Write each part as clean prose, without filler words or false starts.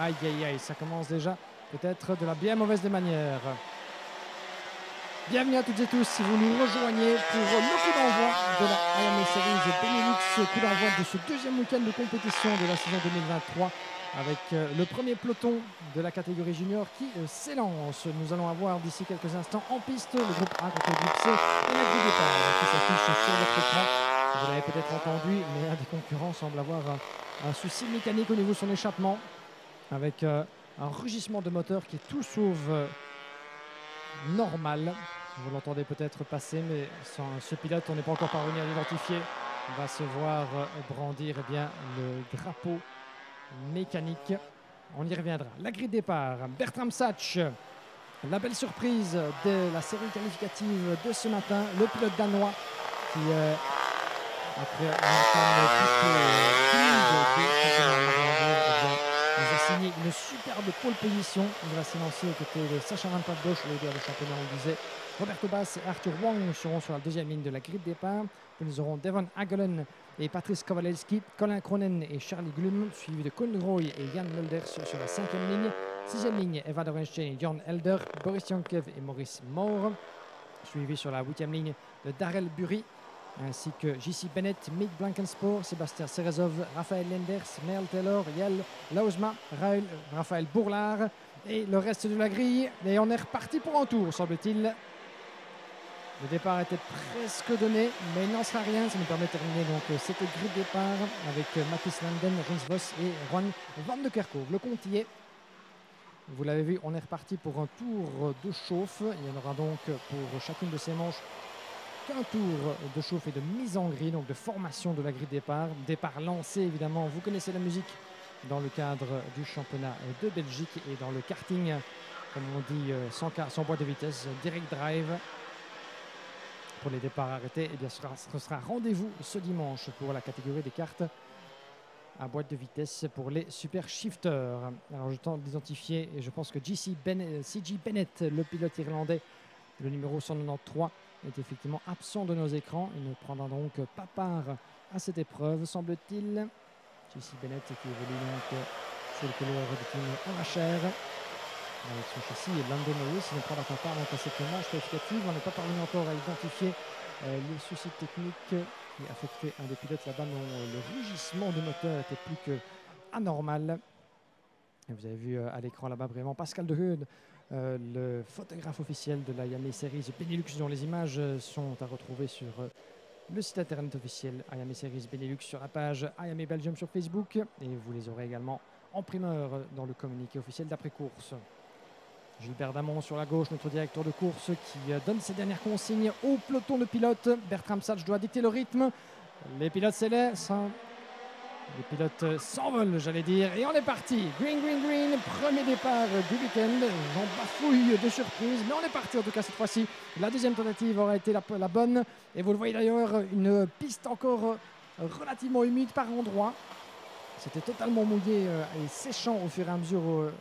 Aïe, aïe, aïe, ça commence déjà peut-être de la bien mauvaise des manières. Bienvenue à toutes et tous si vous nous rejoignez pour le coup d'envoi de la IMA Series Benelux, coup d'envoi de ce deuxième week-end de compétition de la saison 2023 avec le premier peloton de la catégorie junior qui s'élance. Nous allons avoir d'ici quelques instants en piste le groupe A contre le groupe C et la grille départ qui s'affiche sur votre écran. Vous l'avez peut-être entendu, mais un des concurrents semble avoir un souci mécanique au niveau de son échappement avec un rugissement de moteur qui est tout sauf normal. Vous l'entendez peut-être passer, mais sans ce pilote, on n'est pas encore parvenu à l'identifier. On va se voir brandir bien, le drapeau mécanique. On y reviendra. La grille de départ, Bertram Satch, la belle surprise de la série qualificative de ce matin. Le pilote danois qui, après une entame plutôt timide nous a signé une superbe pole position. Il va s'élancer aux côtés de Sacha Van Bosch, le leader du championnat, on le disait. Roberto Bass et Arthur Wong seront sur la deuxième ligne de la grille de départ. Puis nous aurons Devon Hagelen et Patrice Kowalewski, Colin Cronen et Charlie Glum, suivis de Conroy et Jan Mulders sur la cinquième ligne. Sixième ligne, Eva Dorenstein et Jan Elder, Boris Jankev et Maurice Moore, suivis sur la huitième ligne de Darrell Burry, ainsi que J.C. Bennett, Mick Blankensport, Sébastien Serezov, Raphaël Lenders, Merle Taylor, Yael Lauzma, Raphaël Bourlard et le reste de la grille. Et on est reparti pour un tour, semble-t-il. Le départ était presque donné, mais il n'en sera rien. Ça nous permet de terminer donc cette grille de départ avec Mathis Landen, Rins Vos et Juan Van de Kerkhove. Le compte y est. Vous l'avez vu, on est reparti pour un tour de chauffe. Il y en aura donc pour chacune de ces manches qu'un tour de chauffe et de mise en grille, donc de formation de la grille de départ. Départ lancé, évidemment. Vous connaissez la musique dans le cadre du championnat de Belgique et dans le karting, comme on dit, sans boîte de vitesse, direct drive. Pour les départs arrêtés, eh bien, ce sera rendez-vous ce dimanche pour la catégorie des karts à boîte de vitesse pour les super shifters. Alors je tente d'identifier et je pense que C.G. Bennett, le pilote irlandais, le numéro 193, est effectivement absent de nos écrans. Il ne prendra donc pas part à cette épreuve, semble-t-il. C.G. Bennett qui évolue donc sur le couleur du team OHR. Avec son châssis et Lando Norris, il ne prendra pas part à cette manche qualificative. On n'est pas parvenu encore à identifier les soucis techniques qui affectaient un des pilotes là-bas, dont le rugissement du moteur était plus que anormal. Et vous avez vu à l'écran là-bas vraiment Pascal De Heude, le photographe officiel de la IMA Series Benelux, dont les images sont à retrouver sur le site internet officiel IMA Series Benelux, sur la page IMA Belgium sur Facebook, et vous les aurez également en primeur dans le communiqué officiel d'après-course. Gilbert Damon sur la gauche, notre directeur de course, qui donne ses dernières consignes au peloton de pilotes. Bertram Satch doit dicter le rythme. Les pilotes s'élancent. Les pilotes s'envolent, j'allais dire. Et on est parti. Green, green, green. Premier départ du week-end. J'en bafouille de surprise. Mais on est parti en tout cas cette fois-ci. La deuxième tentative aura été la bonne. Et vous le voyez d'ailleurs, une piste encore relativement humide par endroits. C'était totalement mouillé et séchant au fur et à mesure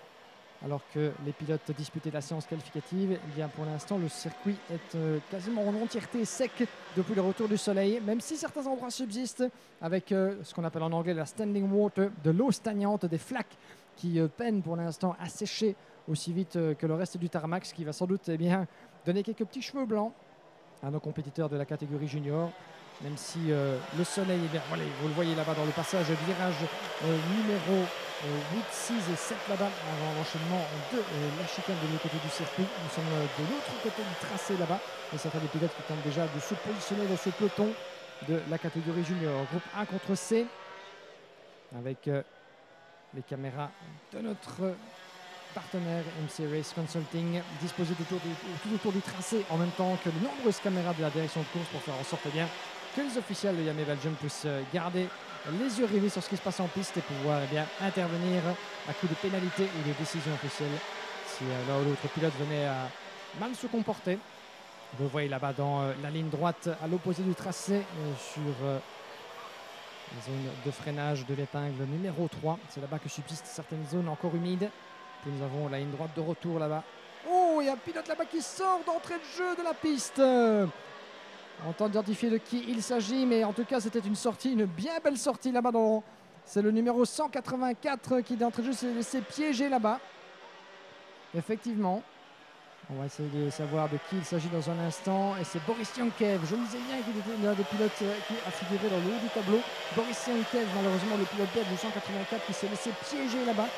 alors que les pilotes disputaient la séance qualificative. Eh bien, pour l'instant, le circuit est quasiment en entièreté sec depuis le retour du soleil, même si certains endroits subsistent avec ce qu'on appelle en anglais la standing water, de l'eau stagnante, des flaques qui peinent pour l'instant à sécher aussi vite que le reste du tarmac, ce qui va sans doute donner quelques petits cheveux blancs à nos compétiteurs de la catégorie junior. Même si le soleil, voilà, vous le voyez là-bas dans le passage virage numéro 8, 6 et 7 là-bas, avant l'enchaînement de la chicane de l'autre côté du circuit. Nous sommes de l'autre côté du tracé là-bas. Et certains des pilotes qui tentent déjà de se positionner dans ce peloton de la catégorie junior. Groupe A contre C, avec les caméras de notre partenaire MC Race Consulting, disposées tout autour du tracé, en même temps que de nombreuses caméras de la direction de course pour faire en sorte que les officiels de IMA Belgium puissent garder les yeux rivés sur ce qui se passe en piste et pouvoir intervenir à coup de pénalité ou de décision officielle si l'un ou l'autre pilote venait à mal se comporter. Vous le voyez là-bas dans la ligne droite à l'opposé du tracé sur la zone de freinage de l'épingle numéro 3. C'est là-bas que subsistent certaines zones encore humides. Puis nous avons la ligne droite de retour là-bas. Oh, il y a un pilote là-bas qui sort d'entrée de jeu de la piste. On tente d'identifier de qui il s'agit, mais en tout cas, c'était une bien belle sortie là-bas dans C'est le numéro 184 qui d'entrée de jeu s'est laissé piéger là-bas. Effectivement. On va essayer de savoir de qui il s'agit dans un instant. Et c'est Boris Yankev. Je me disais bien qu'il était l'un des pilotes qui a figuré dans le haut du tableau. Boris Yankev, malheureusement, le pilote belge du 184 qui s'est laissé piéger là-bas.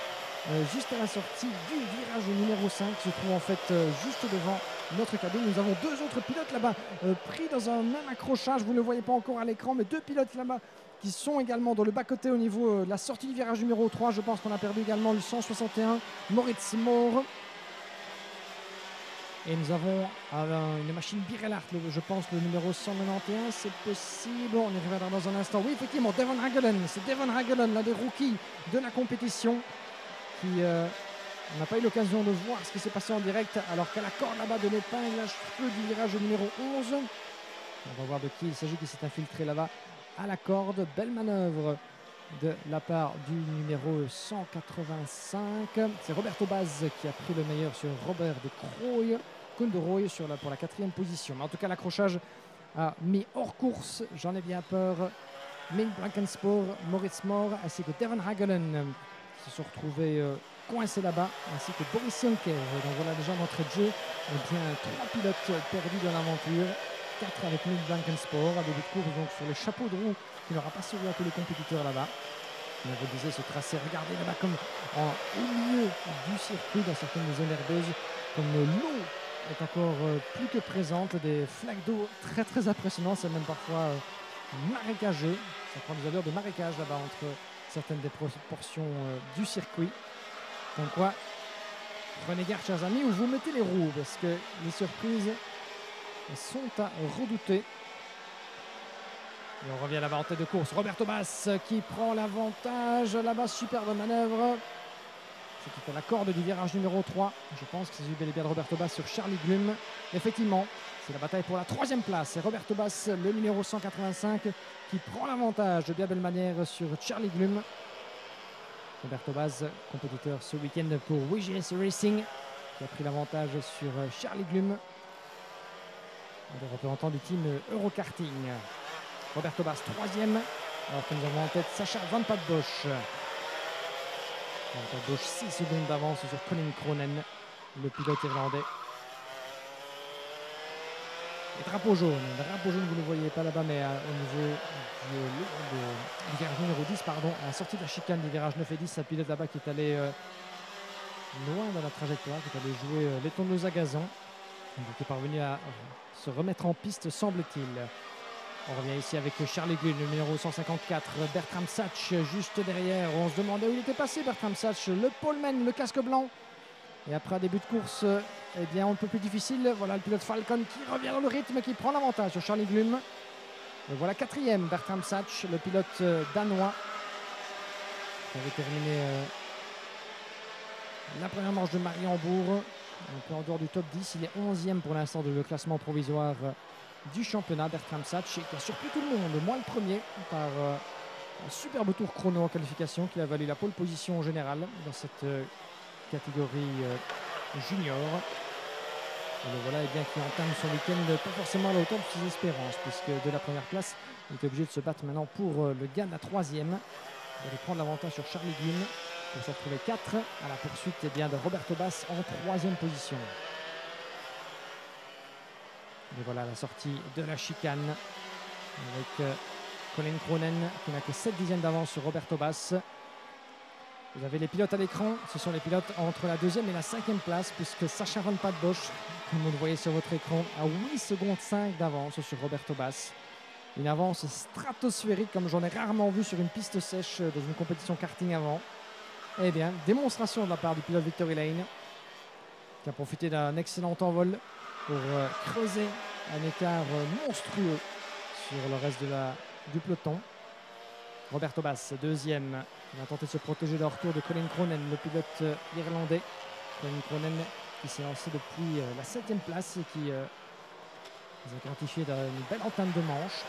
Juste à la sortie du virage numéro 5, qui se trouve en fait juste devant notre cabine. Nous avons deux autres pilotes là-bas pris dans un même accrochage. Vous ne le voyez pas encore à l'écran, mais deux pilotes là-bas qui sont également dans le bas-côté au niveau de la sortie du virage numéro 3. Je pense qu'on a perdu également le 161, Moritz Mohr. Et nous avons une machine Birellart, je pense le numéro 191, c'est possible, on y reviendra dans un instant. Oui, effectivement, Devon Hagelen, c'est Devon Hagelen, l'un des rookies de la compétition, qui n'a pas eu l'occasion de voir ce qui s'est passé en direct, alors qu'à la corde là-bas de l'épingle à cheveux du virage numéro 11. On va voir de qui il s'agit, qui s'est infiltré là-bas à la corde. Belle manœuvre de la part du numéro 185. C'est Roberto Baz qui a pris le meilleur sur Robert de Koolderooy pour la 4e position. Mais en tout cas, l'accrochage a mis hors course, j'en ai bien peur, Ming Blankenspoor, Moritz Mohr ainsi que Devon Hagelen qui se sont retrouvés coincés là-bas, ainsi que Boris Yankev. Donc voilà déjà d'entrée de jeu, bien 3 pilotes perdus dans l'aventure. 4 avec Ming Blankenspoor, à début de course donc sur les chapeaux de roue qui n'aura pas souri à tous les compétiteurs là-bas. On vous disait ce tracé, regardez là-bas comme au milieu du circuit, dans certaines zones herbeuses, comme l'eau est encore plus que présente, des flaques d'eau très très impressionnantes, c'est même parfois marécageux. Ça prend des allures de marécage là-bas entre certaines des portions du circuit. Donc quoi, prenez garde chers amis, où vous mettez les roues, parce que les surprises sont à redouter. Et on revient là-bas en tête de course. Roberto Baz qui prend l'avantage là-bas, superbe manœuvre. C'est qui fait la corde du virage numéro 3. Je pense que c'est bel et bien de Roberto Baz sur Charlie Glum. Effectivement, c'est la bataille pour la 3e place. C'est Roberto Baz, le numéro 185, qui prend l'avantage de bien belle manière sur Charlie Glum. Roberto Baz, compétiteur ce week-end pour WGS Racing, qui a pris l'avantage sur Charlie Glum, le représentant du team Eurokarting. Roberto Baz 3e, alors que nous avons en tête Sacha Van Papenburg. Van Papenburg 6 secondes d'avance sur Colin Cronen, le pilote irlandais. Et drapeau jaune, vous ne le voyez pas là-bas, mais au niveau du virage numéro 10, pardon, à la sortie de la chicane du virage 9 et 10, un pilote là-bas qui est allé loin dans la trajectoire, qui est allé jouer les tondeuses à gazon, qui est parvenu à se remettre en piste, semble-t-il. On revient ici avec Charlie Glum, le numéro 154, Bertram Satch juste derrière. On se demandait où il était passé, Bertram Satch, le poleman, le casque blanc. Et après un début de course, eh bien, un peu plus difficile. Voilà le pilote Falcon qui revient dans le rythme, qui prend l'avantage sur Charlie Glum. Et voilà 4e, Bertram Satch, le pilote danois, qui avait terminé la première manche de Mariembourg. Un peu en dehors du top 10, il est 11e pour l'instant de le classement provisoire du championnat. Bertram Satch qui a surpris tout le monde, moins le premier, par un superbe tour chrono en qualification qui a valu la pole position générale dans cette catégorie junior. Et le voilà, eh bien, qui entame son week-end pas forcément à la hauteur de ses espérances, puisque de la première place, il est obligé de se battre maintenant pour le gain de la 3e. Il va prendre l'avantage sur Charlie Glum pour se retrouver 4 à la poursuite, eh bien, de Roberto Baz en 3e position. Et voilà la sortie de la chicane avec Colin Cronen qui n'a que 7 dixièmes d'avance sur Roberto Baz. Vous avez les pilotes à l'écran, ce sont les pilotes entre la 2e et la 5e place, puisque Sacha Van Papenburg, comme vous le voyez sur votre écran, a 8 secondes 5 d'avance sur Roberto Baz. Une avance stratosphérique comme j'en ai rarement vu sur une piste sèche dans une compétition karting avant. Eh bien, démonstration de la part du pilote Victory Lane, qui a profité d'un excellent envol pour creuser un écart monstrueux sur le reste du peloton. Roberto Baz, 2e, il va tenter de se protéger de retour de Colin Cronen, le pilote irlandais. Colin Cronen qui s'est lancé depuis la 7e place et qui nous a gratifié d'une belle entame de manche.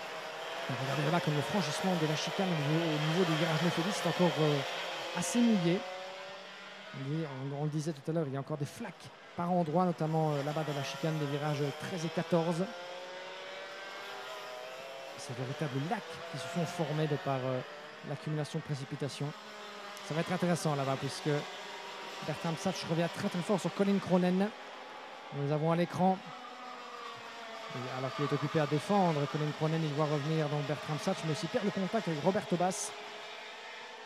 Donc regardez là comme le franchissement de la chicane au niveau du virage 9 et 10 c'est encore assez mouillé. On le disait tout à l'heure, il y a encore des flaques par endroits, notamment là-bas dans la chicane des virages 13 et 14. Ces véritables lacs qui se sont formés de par l'accumulation de précipitations. Ça va être intéressant là-bas puisque Bertram Satch revient très très fort sur Colin Cronin. Nous avons à l'écran, alors qu'il est occupé à défendre, Colin Cronin, il voit revenir donc Bertram Satch, mais aussi perd le contact avec Roberto Bass.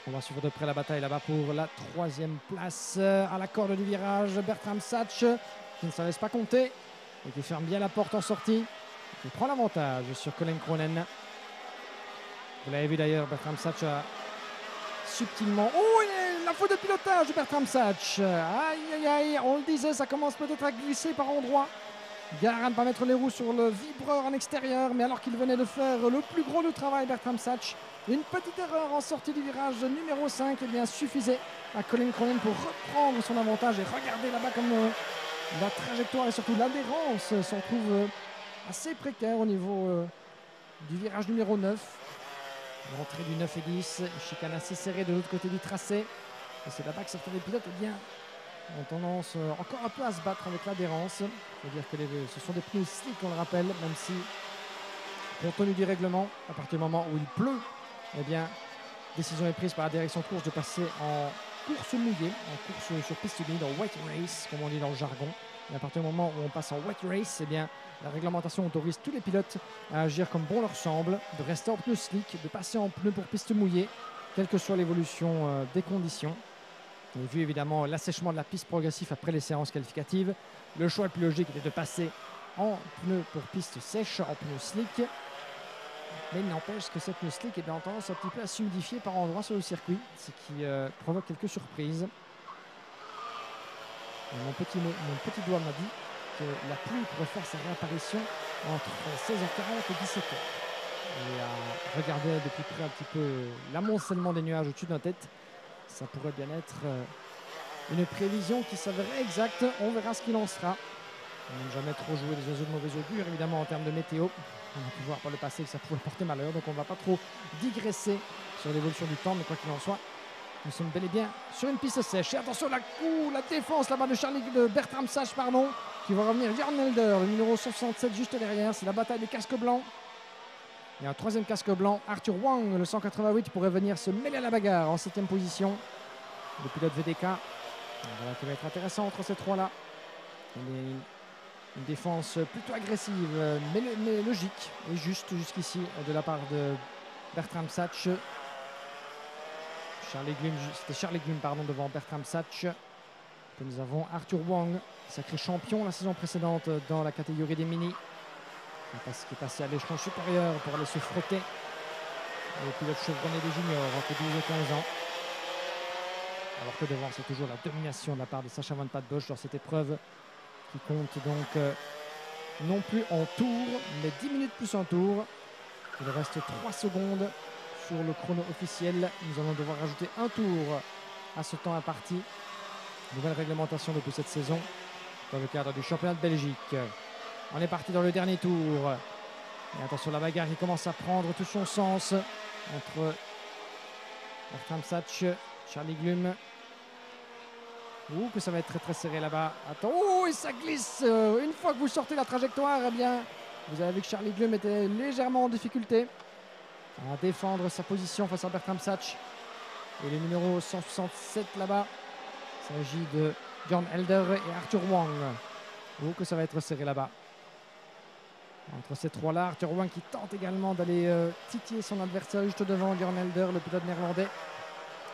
On va suivre de près la bataille là-bas pour la 3e place à la corde du virage. Bertram Satch qui ne se laisse pas compter et qui ferme bien la porte en sortie. Il prend l'avantage sur Colin Cronin. Vous l'avez vu d'ailleurs, Bertram Satch a subtilement... Oh, la faute de pilotage de Bertram Satch. Aïe, aïe, aïe, on le disait, ça commence peut-être à glisser par endroits. Galère à ne pas mettre les roues sur le vibreur en extérieur, mais alors qu'il venait de faire le plus gros du travail, Bertram Satch, une petite erreur en sortie du virage numéro 5 eh bien, suffisait à Colin Cronin pour reprendre son avantage. Et regardez là-bas comme la trajectoire et surtout l'adhérence s'en trouve assez précaire au niveau du virage numéro 9. L'entrée du 9 et 10, chicane assez serrée de l'autre côté du tracé. Et c'est là-bas que certains des pilotes eh bien, ont tendance encore un peu à se battre avec l'adhérence. Il faut dire que ce sont des pneus slick, on le rappelle, même si, compte tenu du règlement, à partir du moment où il pleut, eh bien, décision est prise par la direction de course de passer en course mouillée, en course sur piste humide, en wet race, comme on dit dans le jargon. Et à partir du moment où on passe en wet race, eh bien, la réglementation autorise tous les pilotes à agir comme bon leur semble, de rester en pneu slick, de passer en pneu pour piste mouillée, quelle que soit l'évolution des conditions. Et vu évidemment l'assèchement de la piste progressif après les séances qualificatives, le choix le plus logique était de passer en pneu pour piste sèche, en pneu slick. Mais il n'empêche que cette pneu slick a tendance un petit peu à s'humidifier par endroits sur le circuit, ce qui provoque quelques surprises. Et mon petit doigt m'a dit que la pluie pourrait faire sa réapparition entre 16h40 et 17h. Et à regarder de plus près un petit peu l'amoncellement des nuages au-dessus de notre tête, ça pourrait bien être une prévision qui s'avérerait exacte. On verra ce qu'il en sera. On n'aime jamais trop jouer des oiseaux de mauvais augure, évidemment, en termes de météo. On a pu voir par le passé que ça pouvait porter malheur, donc on ne va pas trop digresser sur l'évolution du temps, mais quoi qu'il en soit, nous sommes bel et bien sur une piste sèche. Et attention, la défense là-bas de Bertram Satch, qui va revenir. Jörn Elder, le numéro 67, juste derrière. C'est la bataille des casques blancs. Il y a un 3e casque blanc, Arthur Wang, le 188, pourrait venir se mêler à la bagarre en 7e position. Le pilote VDK, voilà, qui va être intéressant entre ces trois-là. Une défense plutôt agressive, mais logique et juste jusqu'ici de la part de Bertram Satch. C'était Charlie Glum devant Bertram Satch. Puis nous avons Arthur Wang, sacré champion la saison précédente dans la catégorie des mini. Qui est passé à l'échelon supérieur pour aller se frotter au pilote chevronné des juniors entre 12 et 15 ans. Alors que devant, c'est toujours la domination de la part de Sacha Van Pattbosch dans cette épreuve qui compte donc non plus en tour, mais 10 minutes plus en tour. Il reste 3 secondes sur le chrono officiel. Nous allons devoir rajouter un tour à ce temps imparti. Nouvelle réglementation depuis cette saison dans le cadre du championnat de Belgique. On est parti dans le dernier tour. Et attention, la bagarre qui commence à prendre tout son sens entre Bertram Satch, Charlie Glum. Ouh, que ça va être très très serré là-bas. Attends, oh, et ça glisse. Une fois que vous sortez la trajectoire, eh bien, vous avez vu que Charlie Glum était légèrement en difficulté à défendre sa position face à Bertram Satch. Et le numéro 167 là-bas, il s'agit de Jörn Elder et Arthur Wang. Oh, que ça va être serré là-bas. Entre ces trois-là, Arthur Wang qui tente également d'aller titiller son adversaire juste devant Jörn Elder, le pilote néerlandais.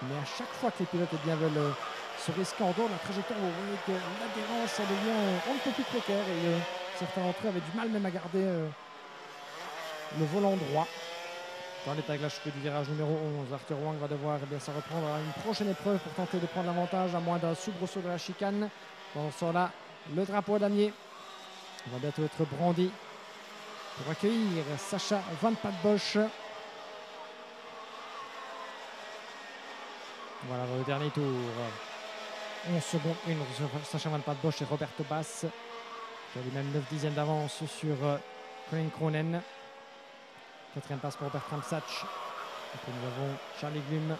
Mais à chaque fois que les pilotes veulent se risquer en dehors de la trajectoire, vous voyez que l'adhérence ça devient un peu plus précaire et certains d'entre eux avaient du mal même à garder le volant droit. Dans l'étaglage du virage numéro 11, Arthur Wang va devoir se reprendre à une prochaine épreuve pour tenter de prendre l'avantage à moins d'un soubresaut de la chicane. Dans ce là, le drapeau damier va bientôt être brandi pour accueillir Sacha Van Pattbosch. Voilà le dernier tour. 11 secondes 1 sur Sacha Van Pattbosch et Roberto Bass, qui a lui-même 9 dixièmes d'avance sur Colin Cronin. 4e passe pour Bertram Satch. Et puis nous avons Charlie Glum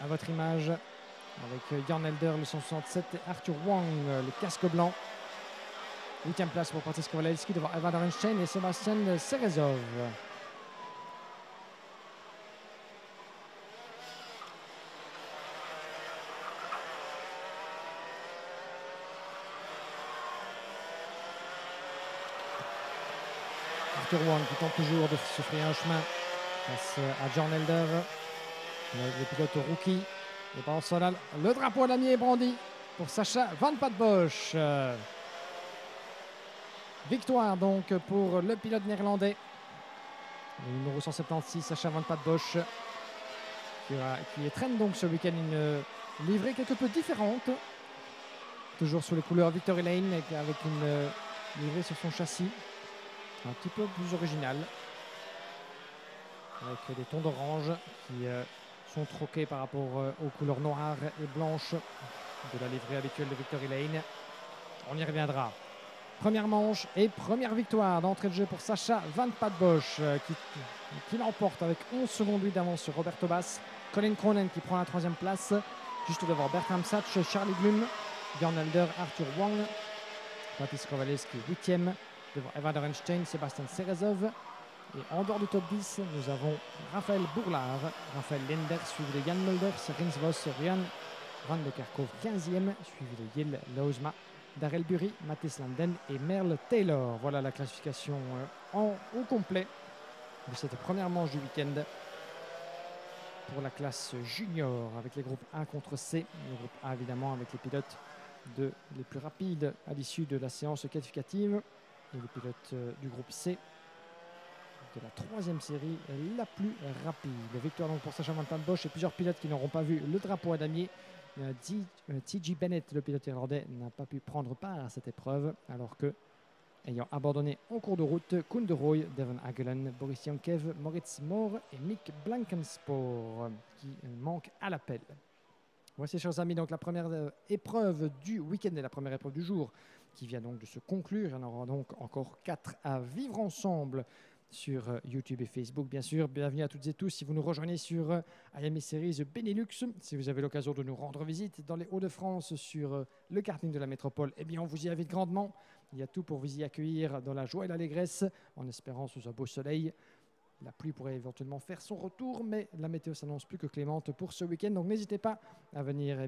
à votre image avec Jörn Elder le 167 et Arthur Wang le casque blanc. 8e place pour Francis Kowalewski devant Evan Orenstein et Sébastien Serezov. Arthur Wong qui tente toujours de se frayer un chemin face à John Elder, le pilote rookie. Et pendant cela, le drapeau à damier est brandi pour Sacha Van Patten-Bosch. Victoire donc pour le pilote néerlandais. Le numéro 176, Sacha Van Patten-Bosch, qui traîne donc ce week-end une livrée quelque peu différente. Toujours sous les couleurs Victory Lane, avec une livrée sur son châssis un petit peu plus originale, avec des tons d'orange qui sont troqués par rapport aux couleurs noires et blanches de la livrée habituelle de Victory Lane. On y reviendra. Première manche et première victoire d'entrée de jeu pour Sacha Van Patten-Bosch qui l'emporte avec 11 secondes d'avance sur Roberto Bass. Colin Cronin qui prend la troisième place, juste devant Bertram Satch, Charlie Blum, Björn Elder, Arthur Wong, Matis Kowaleski 8e, devant Evan Orenstein, Sébastien Serezov. Et en dehors du top 10, nous avons Raphaël Bourlard, Raphaël Lender, suivi de Jan Mulder, Rins Vos, Rian Van de Kerkhove 15e, suivi de Yil Lauzma, Darrell Bury, Mathis Landen et Merle Taylor. Voilà la classification au complet de cette première manche du week-end pour la classe junior avec les groupes A contre C. Le groupe A évidemment avec les pilotes les plus rapides à l'issue de la séance qualificative et les pilotes du groupe C de la troisième série la plus rapide. Victoire donc pour Sacha Van Patten-Bosch et plusieurs pilotes qui n'auront pas vu le drapeau à damier. T.J. Bennett, le pilote irlandais, n'a pas pu prendre part à cette épreuve, alors que, ayant abandonné en cours de route, Koen de Rooij, Devon Agelen, Boris Jankev, Moritz Moore et Mick Blankenspoor qui manquent à l'appel. Voici, chers amis, donc la première épreuve du week-end et la première épreuve du jour qui vient donc de se conclure. Il y en aura donc encore 4 à vivre ensemble sur YouTube et Facebook, bien sûr. Bienvenue à toutes et tous si vous nous rejoignez sur IME Series Benelux. Si vous avez l'occasion de nous rendre visite dans les Hauts-de-France sur le karting de la métropole, eh bien, on vous y invite grandement. Il y a tout pour vous y accueillir dans la joie et l'allégresse, en espérant sous un beau soleil. La pluie pourrait éventuellement faire son retour, mais la météo s'annonce plus que clémente pour ce week-end. Donc n'hésitez pas à venir